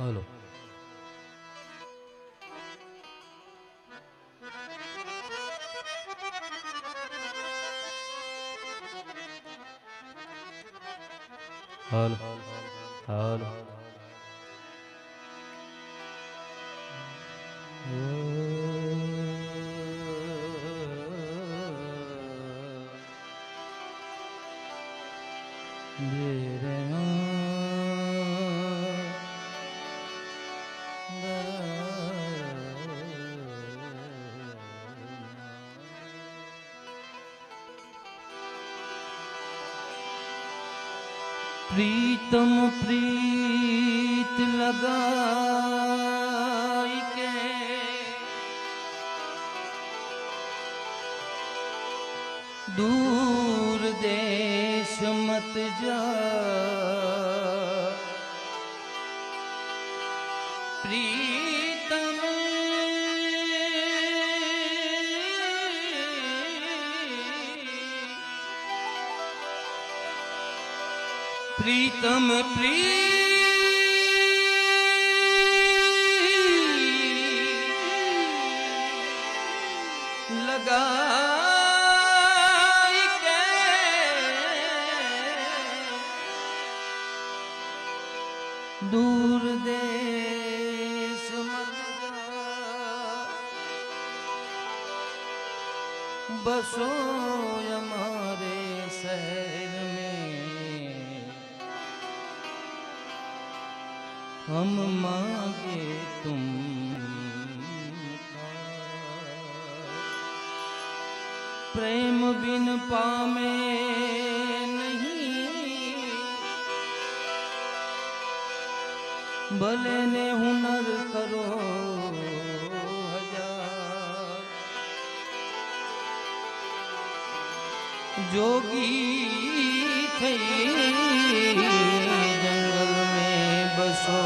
Hello hello hello प्रीतम प्रीत लगाई के दूर देश मत जा। प्रीतम प्रीतम प्रीत लगाई के दूर देश मत जा। बसो हमारे शहर में हम मांगे तुम प्रेम बिन पामे नहीं। भले ने हुनर करो हजार। जोगी थे जंगल में बसो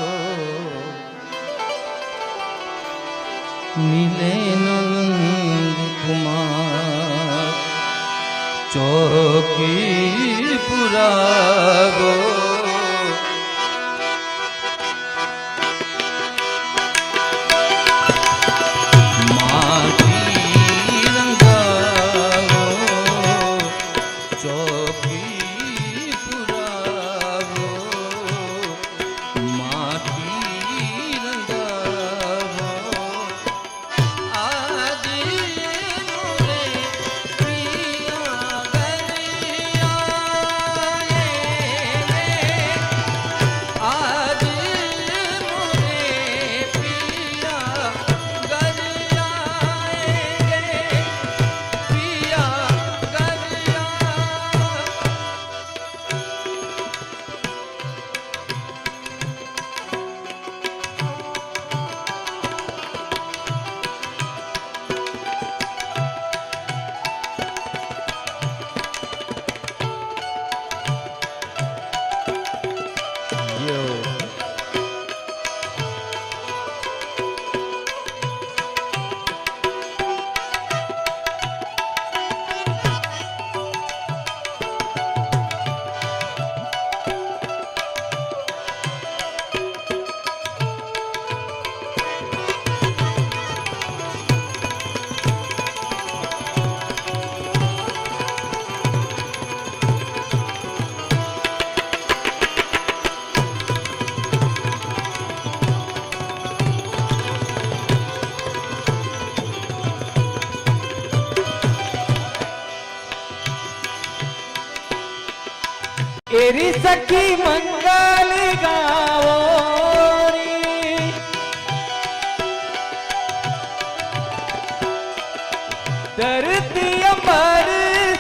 मिले नंद कुमार चौकी पुरागो। माटी रंगावो चौकी पुरागो। माटी रंगावो आज मोरे प्रिया गरियाए आज मोरे प्रिया गरियाएंगे प्रिया गरिया। एरी सखी मंगल गावो री धरती अंबर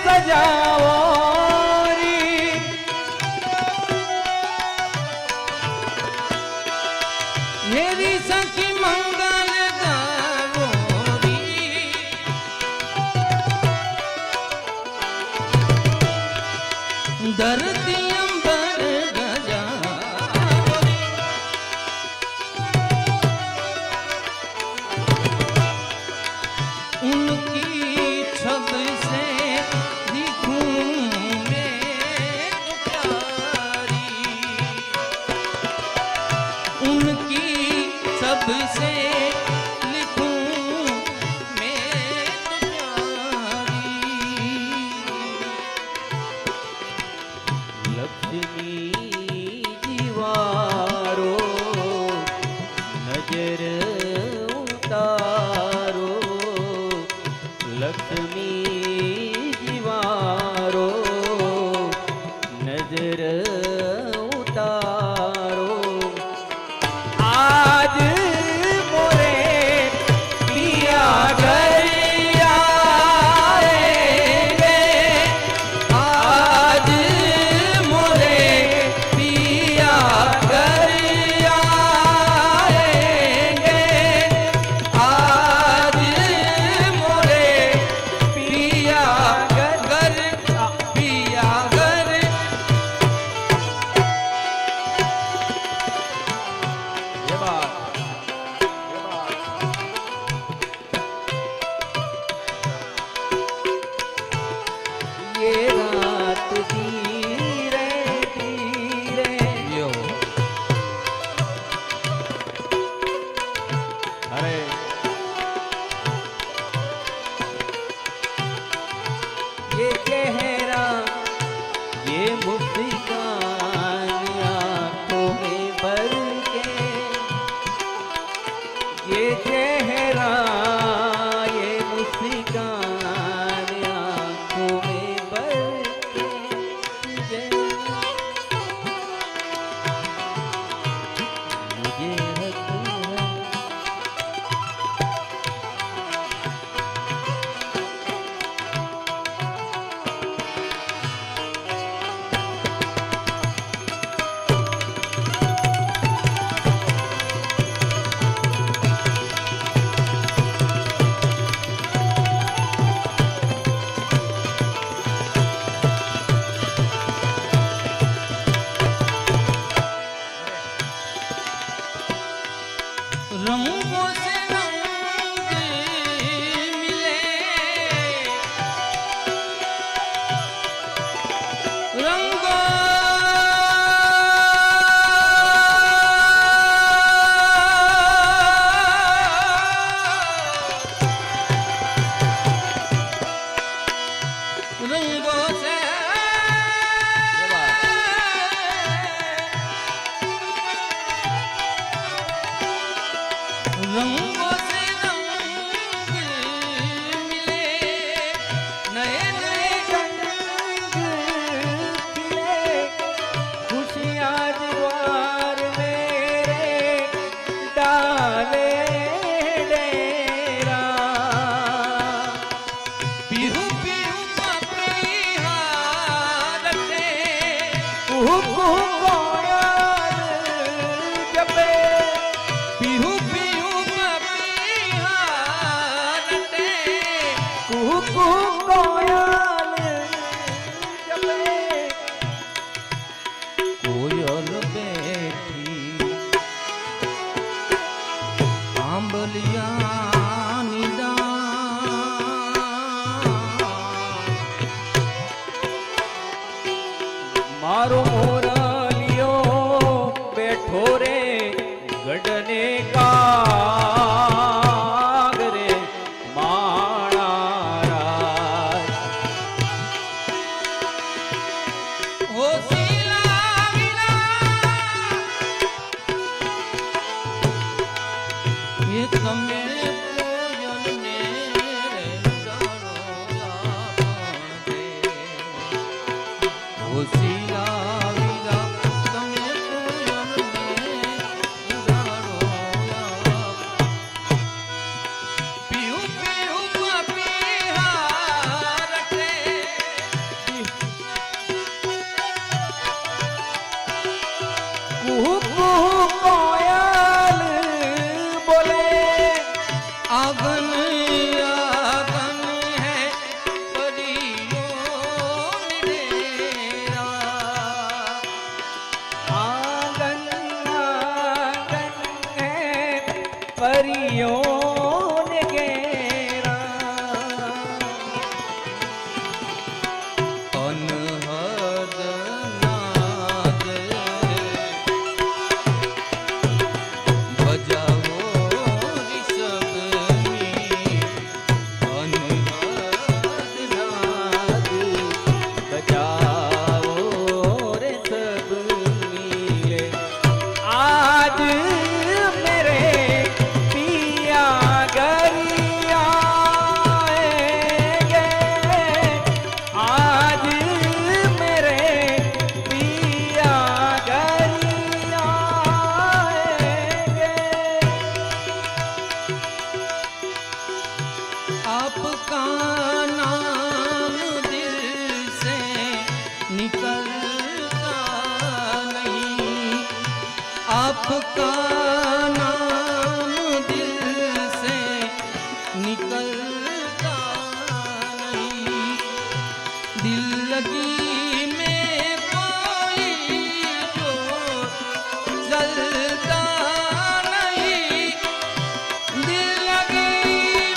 सजाओ री। एरी सखी मंगल गावो री धरती अंबर गजावरी। उनकी छब से दिखूं मैं तो प्यारी। उनकी हाथ से लिखूं मैं तुम्हारी। लक्ष्मी दीवारो नजर उतारो, लक्ष्मी दीवारो नजर उतारो। आज मोरे पिया घर आएंगे, आज मोरे पिया घर आएंगे, आज मोरे पिया घर पिया घर। ये बात ये रात धीरे धीरे यो अरे ये चेहरा ये मुस्कान आंखों में भर के, ये चेहरा ये मुस्कान आंखों में भर के तुझे मुझे हक है। रंगों से रंग मिले, रंगों रंगों से रंगों से रंग मिले, नए नए रंग खिले, खुशियाँ द्वार मेरे डाले डेरा। बिहू बिहू पपीहारते, कुहू कुहू कोयल जपे, बिहू बिहू पपीहारते, कुहू कुहू कोयल जपे। कोयल बैठी आंबलिया मारो मोरालियो बैठो रे गढ़ने का रे माणा राज। हो सीला विला ये તમે કોયલ ને રંગારો આપણ દે। हो सीला विला તમે કોયલ ને રંગારો આપણ। પીઉ પીઉ પપીહારતે, कुहू कुहू कोयल बोले, आंगन आंगन है परियों डेरा। आंगन आंगन है परियों ने घेरा। अनहद नाद बजाओ आज मेरे पिया घर आएंगे, आज मेरे पिया घर आएंगे। आपका नाम दिल से निकलता नहीं, आपका नाम दिल से निकलता नहीं। दिल लगी में कोई जो जलता नहीं, दिल लगी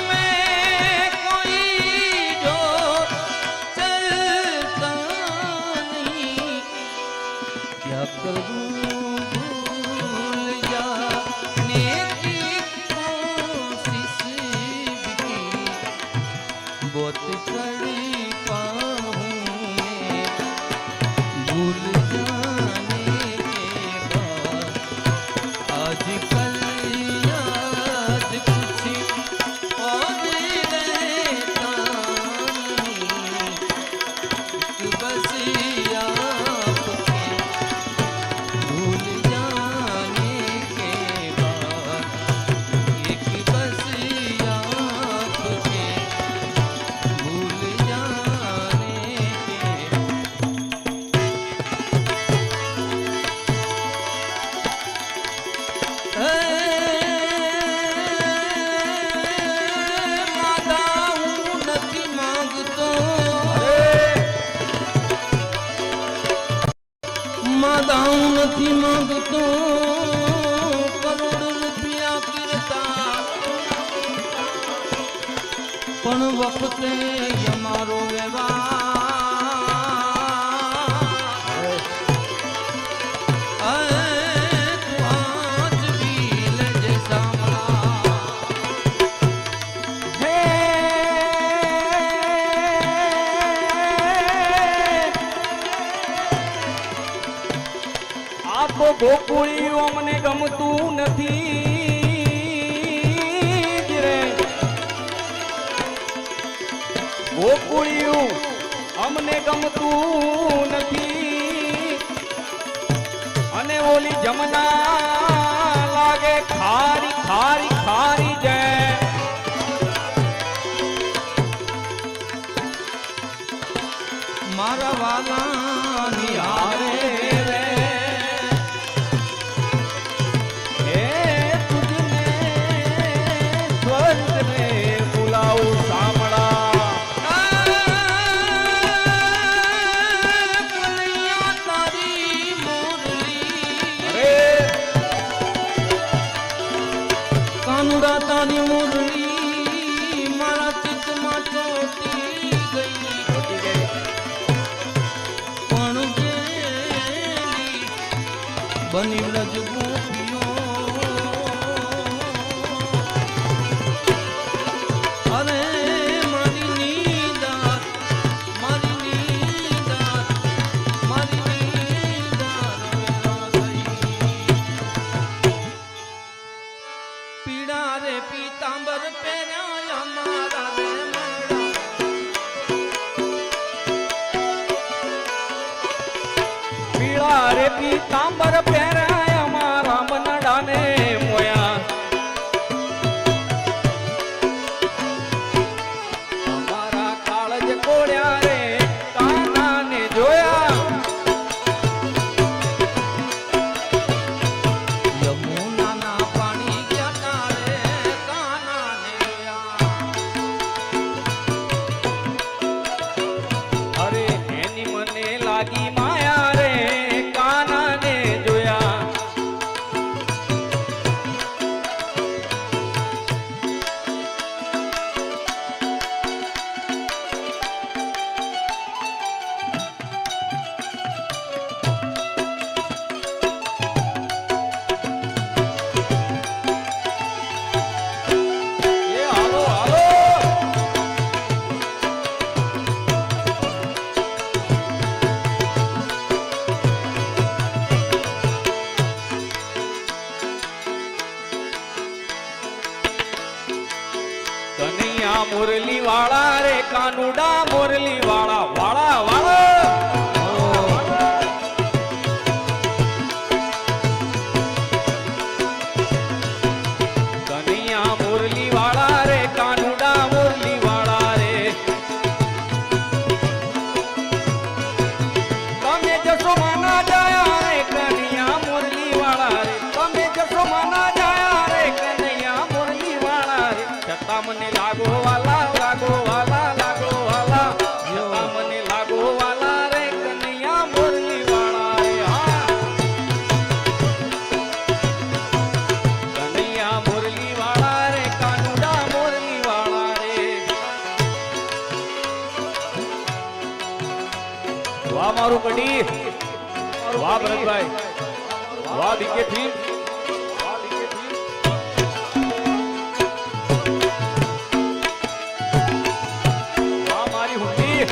में कोई जो चलता नहीं। क्या करूं भूल जाने की कोशिश भी, बहुत कड़ी पाऊं मैं भूल जाने के बाद। आजकल याद कुछ और रहता नहीं, बस आपके भूल जाने के बाद, एक बस आपके भूल जाने के માદાઉં નથી માંગતો, માદાઉં નથી માંગતો, કરોડ રૂપિયા કીરતા પણ વખતે અમારો વ્યવહાર તું આજ ભી લેજે સાંભળા। હે આ તો ગોકુળિયું અમને ગમતું નથી જ રે, ગોકુળિયું અમને ગમતું નથી, અને ઓલી જમના લાગે ખારી ખારી ખારી જાય। મારા વાલા નિહારે રે હે તુજને સ્વર્ગ में बुलाऊं सामड़ा। કનૈયા તારી મુરલી અરે કનૈયા મુરલી વાળા રે કાનુડા મુરલી વાળા વાળા વાળા કનૈયા મુરલી વાળા રે કાનુડા મુરલી વાળા રે તમે જશો માના જાયા રે કનૈયા મુરલી વાળા રે તમે જશો માના જાયા રે કનૈયા મુરલી વાળા રે છતાં મને લાગો વાલા લાગો વાલા લાગો વાલા છતાં મને લાગો વાલા રે કનૈયા મુરલી વાળા રે હા કનૈયા મુરલી વાળા રે કાનુડા મુરલી વાળા રે વાહ મારું કડી વાહ ભરતભાઈ વાહ બીકે થી વાહ મારી હુંડી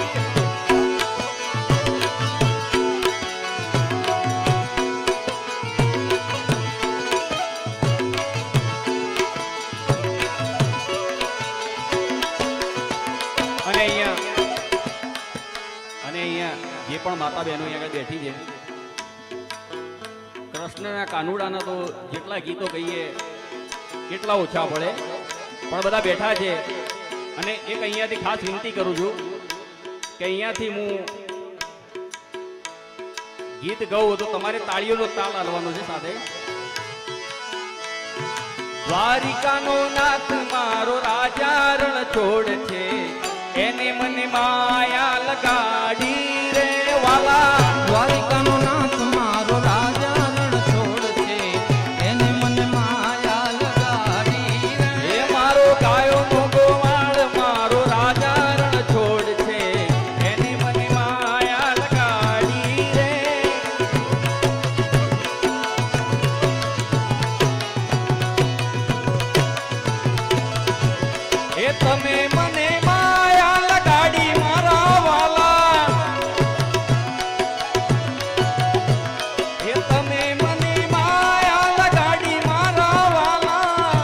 અને અહીંયા જે પણ માતા બહેનો અહીંયા આગળ બેઠી છે કૃષ્ણના કાનુડાના તો જેટલા ગીતો કહીએ કેટલા ઓછા પડે પણ બધા બેઠા છે અને એક અહીંયાથી ખાસ વિનંતી કરું છું કે અહીંયાથી હું ગીત ગાઉં તો તમારે તાળીઓનો તાલ હાલવાનો છે સાથે દ્વારિકાનો નાથ મારો રાજા રણ છોડ છે એને મને માયા લગાડી રે વાલા દ્વારિકાનો નાથ મારો રાજા રણ છોડ છે એને મને માયા લગાડી એ મારો ગાયો નો ગોવાળ મારો રાજા રણ છોડ છે એને મને માયા લગાડી રે એ તમે મને માયા લગાડી મારા વાલા એ તમે મને માયા લગાડી મારા વાલા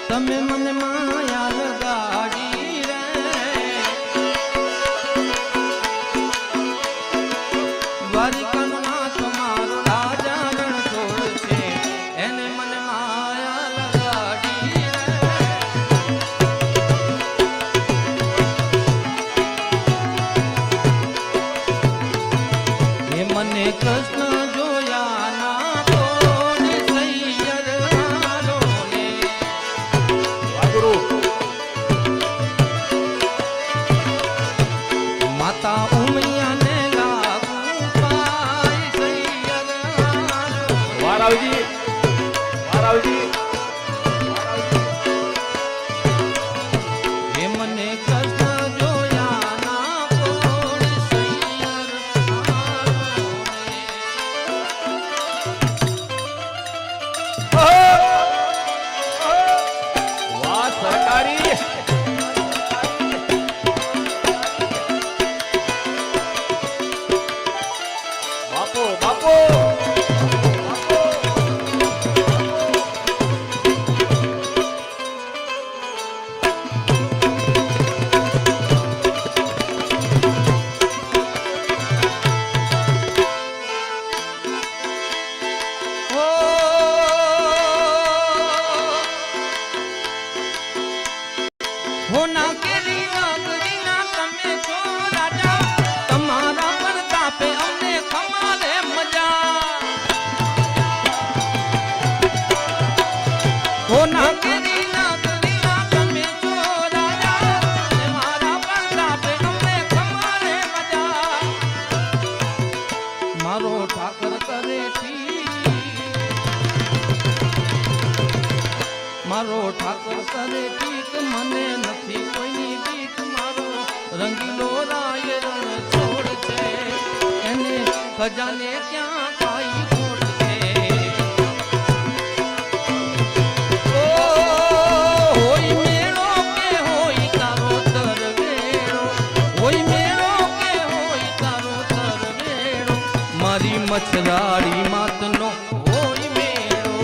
તમે મને માયા લગાડી રે દ્વારિકાનો નાથ મારો રાજા રણ છોડ છે એને મને માયા લગાડી રે મને કૃષ્ણ જોયા ના કોને સૈયર મારો ને વાગુરુ માતા ઉમૈયાને લાગુ પાય સૈયર મારો વારાવજી વારાવજી હે મને કૃષ્ણ જોયા ના કોને સૈયર મારો વાહ સરકારી બાપો બાપો હો ના કેરી નાગરીના તમે છો રાજા તમારા પ્રતાપે અમને ખમારે મજા હો ના કેરી નાગરીના તમે છો રાજા તમારા પ્રતાપે અમને ખમારે મજા મારો ઠાકર કરે મારો ઠાકર કરે ઠીક મને નથી કોઈની બીક મારો રંગીલો રાય રણ છોડ છે એને ખજાને ક્યાં કાઈ ખોટ છે ઓ હોય મેળો કે હોય તારો તરવેળો હોય મેળો કે હોય તારો તરવેળો મારી મચ્છરાળી માતનો હોય મેળો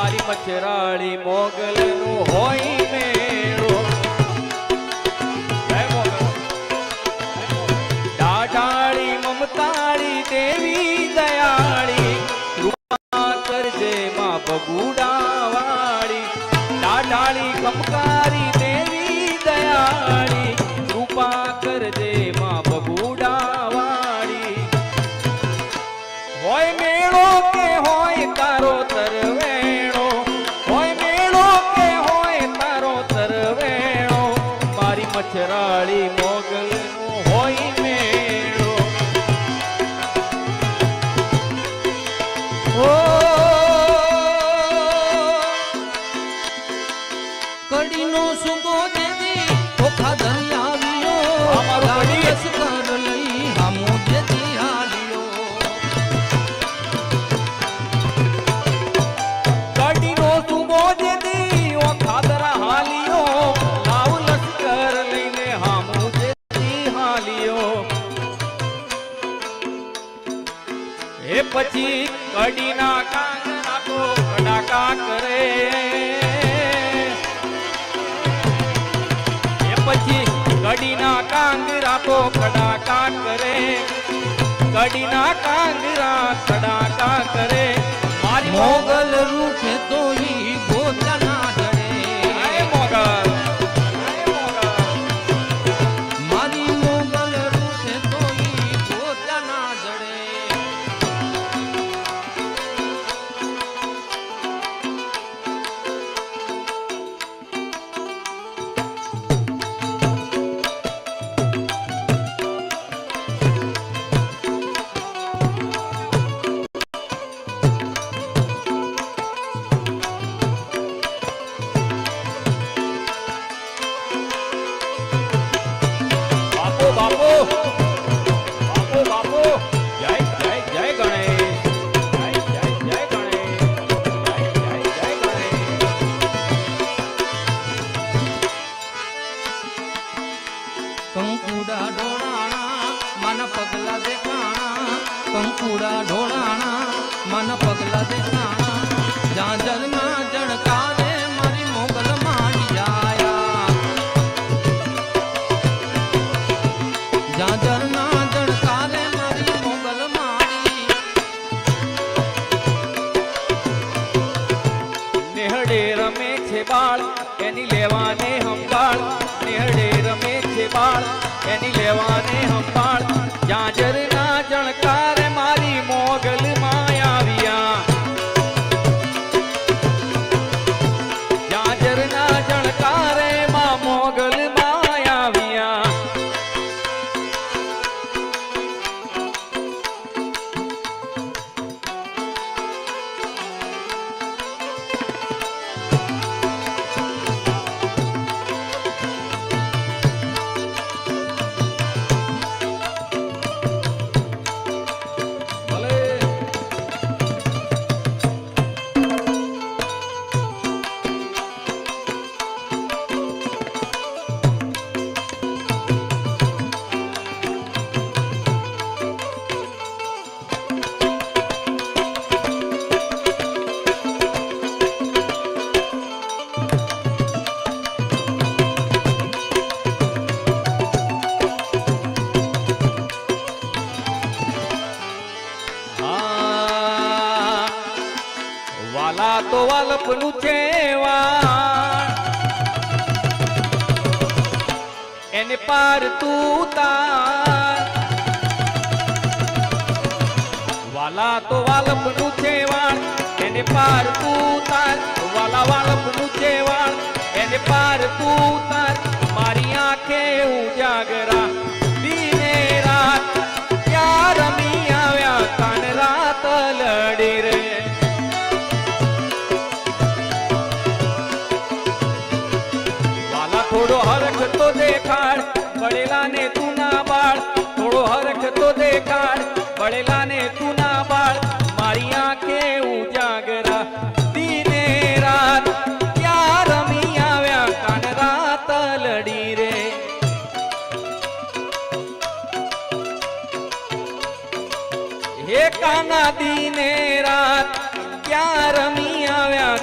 મારી મચરાળી મોગલ નું હોય મેળો જય મોગલ દાઢાળી મમતાળી દેવી દયાળી કૃપા કરજે માં બગુડાવાળી દાઢાળી કમકારી દેવી દયાળી કૃપા કરજે માં બગુડાવાળી હોય મેળો કે હોય તારો તરવેણો હોય મેળો કે હોય તારો તરવેણો મારી મચરાળી મોગલ હોય મેળો ઓ કડીનો સુગો જેદી ઓખા ધરી આવ્યો અમારું કડી. રસ કર લઈ હામો જેદી હાલ્યો કડીનો સુબો જેદી ઓ ખાદરા હાલિયો લાવ લશ્કર લઈને હામું જેદી હાલિયો એ પછી કડીના કાંગરા તો કડાકા કરે એ પછી કડીના કાંગરા તો કડાકા કરે કડીના કાંગરા કડાકા કરે મારી મોગલ રૂઠે તો ઈ ગોતા ના જડે આય મોગલ આય મોગલ મારી મોગલ રૂઠે તો ઈ ગોતા ના જડે બાપુ બાપુ બાપુ બાપુ જય જય જય ગણેશ જય જય જય ગણેશ જય જય જય ગણેશ કંકુડા ઢોળાણા મન પગલા દેખાણા કંકુડા ઢોળાણા મન પગલા દેખાણા જાજરના જણકારે મારી મોગલ માંડી આયા જાજરના જણકારે મારી મોગલ માંડી નેહડે રમે છે બાળ એની લેવાને હંભાળ નેહડે રમે છે બાળ એની લેવાને હંભાળ જાજરના જણકારે મારી મોગલ માયાવિયા જાજરના જણકારે માં મોગલ માયાવિયા ભલે હા વાલા તો વાલપનું છે વાળ એને પાર તું તાર વાલા તો વાલપનું છે વાળ એને પાર તું તાર વાલા વાલપનું છે વાળ એને પાર તું તાર મારી આંખે ઉજાગરા દિને રાત ક્યાં રમી આવ્યા કાન રાત લડી રે વાલા થોડો હરખ તો દેખાડ બળેલા ને તું ના બાળ થોડો હરખ તો દેખાડ બળેલા ને તું ના બાળ મારી આંખે ઉજાગરા દિને રાત ક્યાં રમી આવ્યા કાન રાત લડી રે હે કાના દિને રાત ક્યાં રમી આવ્યા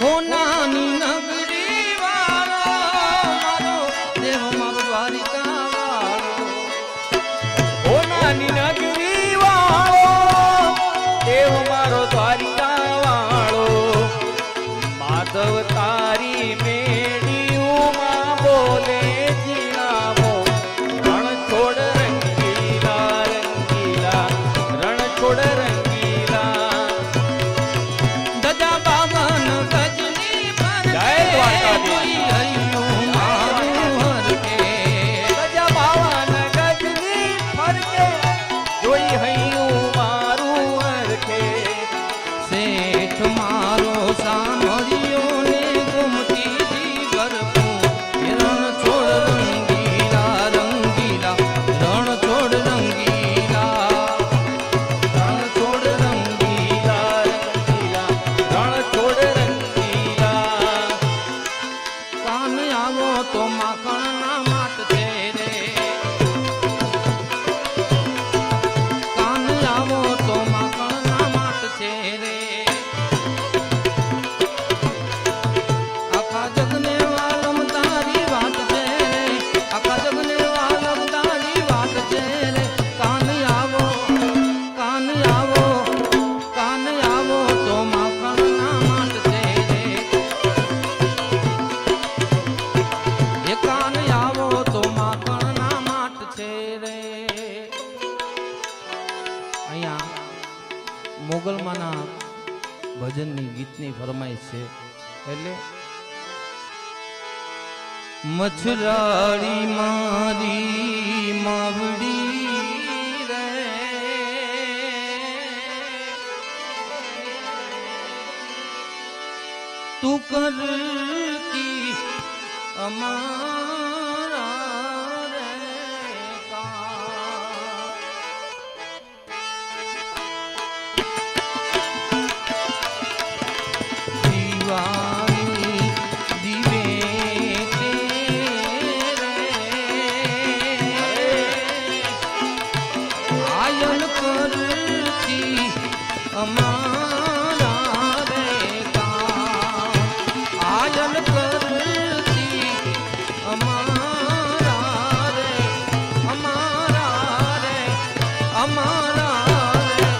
હોનાની નગરી વાળો મારો દેવ મારો દ્વારિકા વાળો હોનાની નગરી વાળો દેવ મારો દ્વારિકા વાળો માધવ તારી મેળી ઉમા બોલે જીણામો રણ છોડ રંગીલા રંગીલા રણ છોડ રંગીલા ગજા બાવન ગજની પર જય દ્વારકાધીશ. હૈયું મારું હરખે ગજા બાવન ગજની ફરકે જોઈ હૈયું મારું હરખે શેઠ મારો સામરિયો ને ગુમતી જી ભરપૂર રણ છોડ રંગીલા રંગીલા રણ છોડ રંગીલા રણ છોડ રંગીલા રંગીલા રણ છોડ રંગીલા કાન આવો તો માખણ ના માટ છે રે કાન આવો તો માખણ ના માટ છે રે આખા જગને વાલમ તારી વાત છે રે આખા જગને વાલમ તારી વાત છે રે કાન આવો કાન આવો કાન આવો તો માખણ ના માટ છે રે એ કાન આવો તો માખણ ના માટ છે રે અહીંયા મોગલમાના ભજનની ગીતની ફરમાઈશ છે એટલે મછરાળી મારી માવડી રે તું કરતી અમારા રે કામ દીવાની દીવે તેરે આયન કરતી અમારા રે કામ આયન કરતી અમારા રે અમારા રે અમારા રે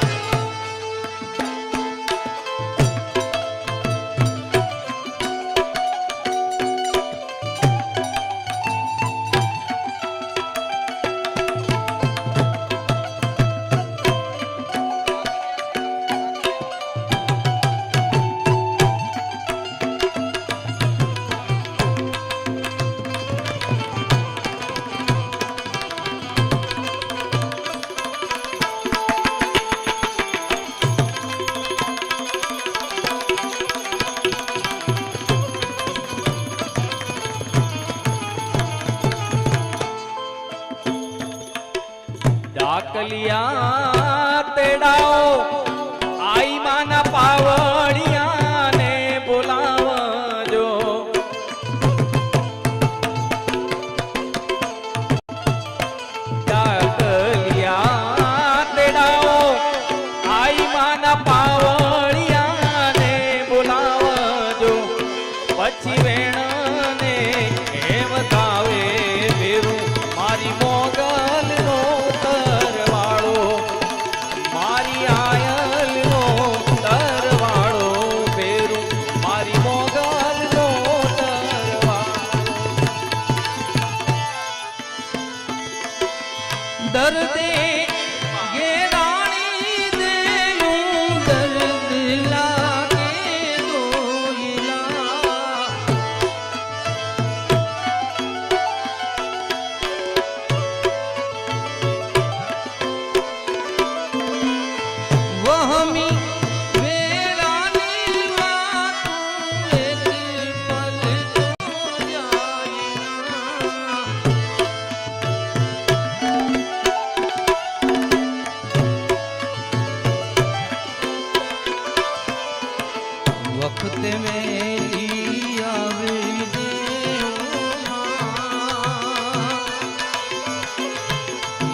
ડાકલિયા તેડાઓ આઈ માના પાવડિયા ને બોલાવજો ડાકલિયા તેડાઓ આઈ માના પાવડિયા ને બોલાવજો પછી વેણને એમ તાવે ભેરું મારી મોગલ નો તરવાળો મારી આયલ નો તરવાળો ભેરું મારી મોગલ નો તરવાળો દર્દે ઘેરાણી દેનું દર્દ લાગે દોયલા વહમી વેળાની વાતું એક પલ તો જાય ના વખતે મેલી આવી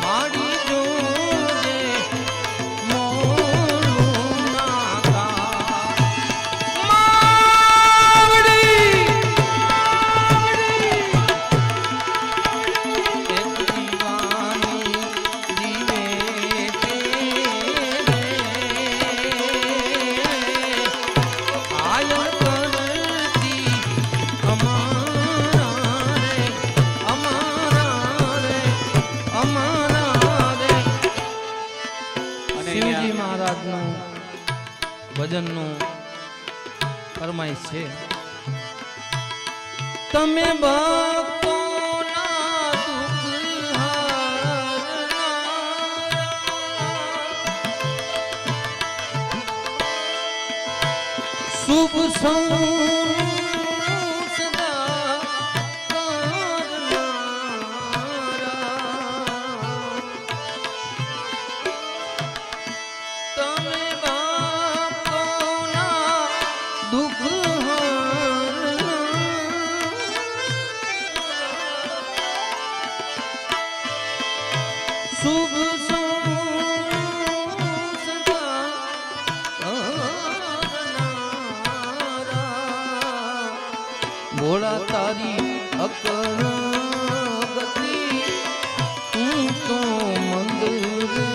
મારી જોજે મોરું નાકા ભજનનું ફરમાઈશ છે. તમે ભક્તોના દુઃખ હારનારા, શુભ સદા કરનારા, તમે ભક્તોના દુઃખ શુભ સદા કરનારા, ભોળા તારી અકળ ગતિ તું તો મંદ રે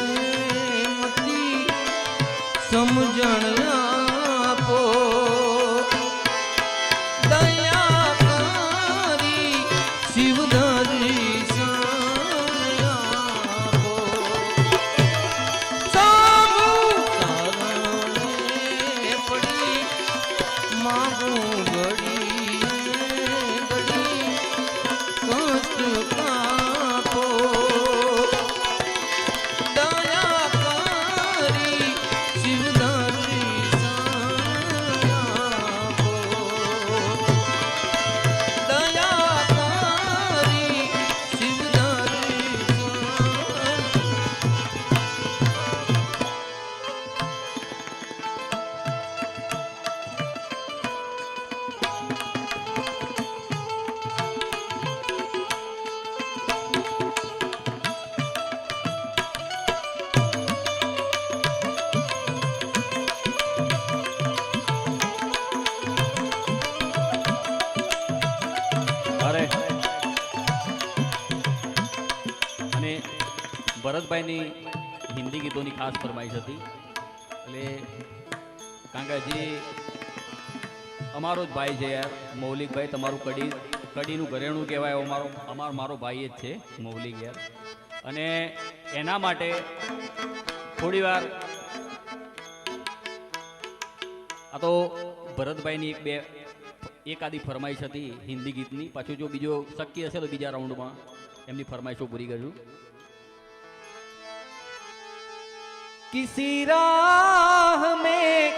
મતી સમજણ આપો, દયા કરી શિવધારી ભરતભાઈની હિન્દી ગીતોની ખાસ ફરમાઈશ હતી. એટલે કાંગાજી અમારો જ ભાઈ છે યાર, મૌલિકભાઈ. તમારું કડીનું ઘરેણું કહેવાય, મારો ભાઈ જ છે મૌલિક યાર. અને એના માટે થોડી વાર આ તો ભરતભાઈની એકાદી ફરમાઈશ હતી હિન્દી ગીતની. પાછું જો બીજો શક્ય હશે તો બીજા રાઉન્ડમાં એમની ફરમાઈશો પૂરી કરજો. किसी राह में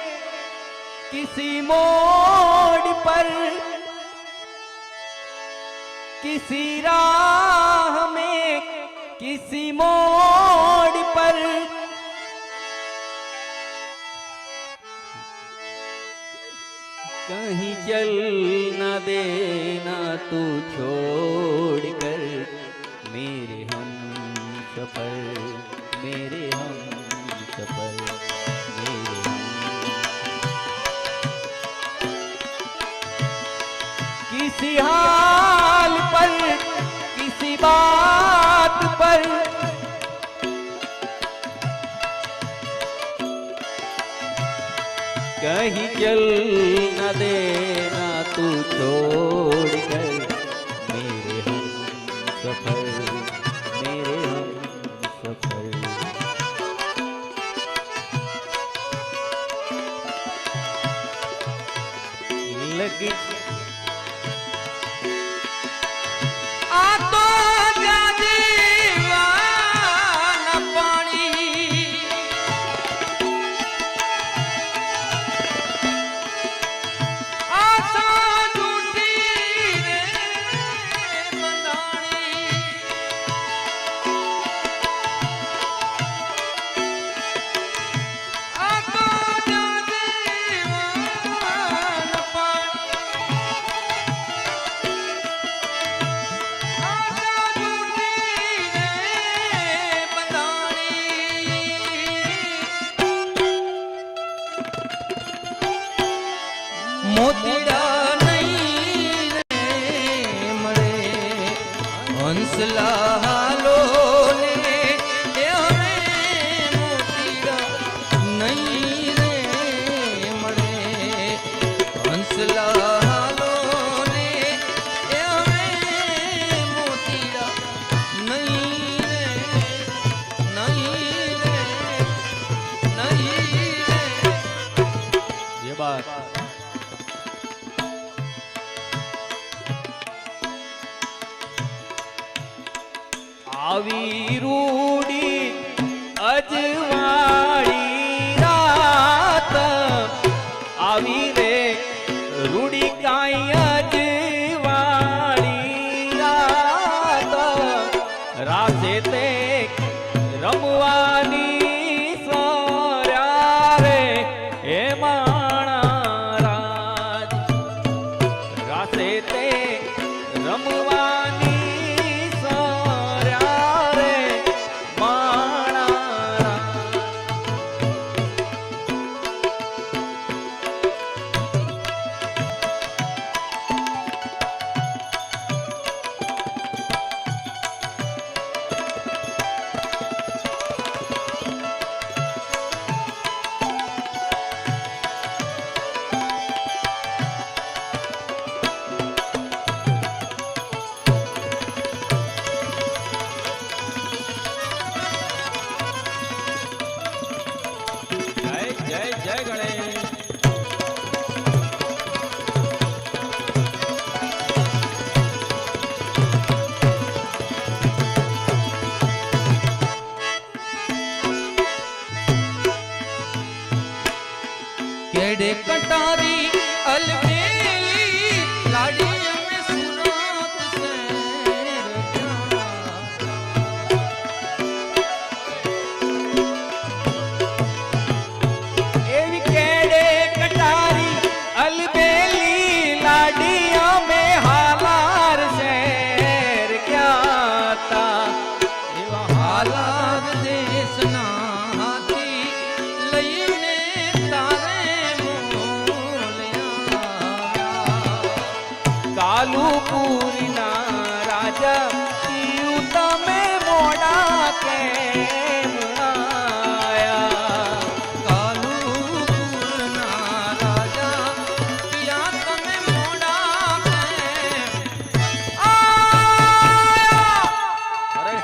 किसी मोड़ पर, किसी राह में किसी मोड़ पर कहीं चल न देना तू छोड़ कर मेरे हम सफर, मेरे हम किसी हाल पर किसी बात पर कहीं चल न देना तू छोड़ कर मेरे हम सफर, मेरे हम सफर. लगी आ तो दीवाना पानी, आशा झूठी रे बंधानी, आ तो दीवाना पानी, મોતીડા નહીં રે મળે હંસલા હાલો ને એ હવે મોતીડા નહીં રે મળે હંસલા હાલો ને એ હવે મોતીડા નહીં રે, નહીં રે, નહીં રે. આવી રૂડી અજવાળી રાત આવી રે રૂડી કાંઈ અજવાળી રાત રાસે તે રમવાની સોર્યા રે હે માણા રાજ રાસે તે રમવાની સોર્યા રે માણા રાજ જય જય જય ગણેશ કેડે કટારી અલબેલી લાડી અમે સુરત શહેર એવી કેડે કટારી અલબેલી લાડી અમે હાલાર શહેર ગયા તા એવા હાલાર દેશના હાથી લઈને તારે મોલ્યા કાલુપુરીના રાજા પીયું તમે મોડા કેમ આયા કાલુપુરના રાજા પિયા તમે મોડા કેમ અરે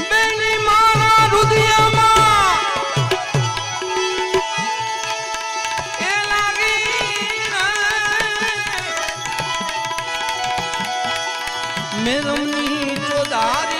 બેની મારા રુદિયામાં એ લાગી મેરમની ચોદારી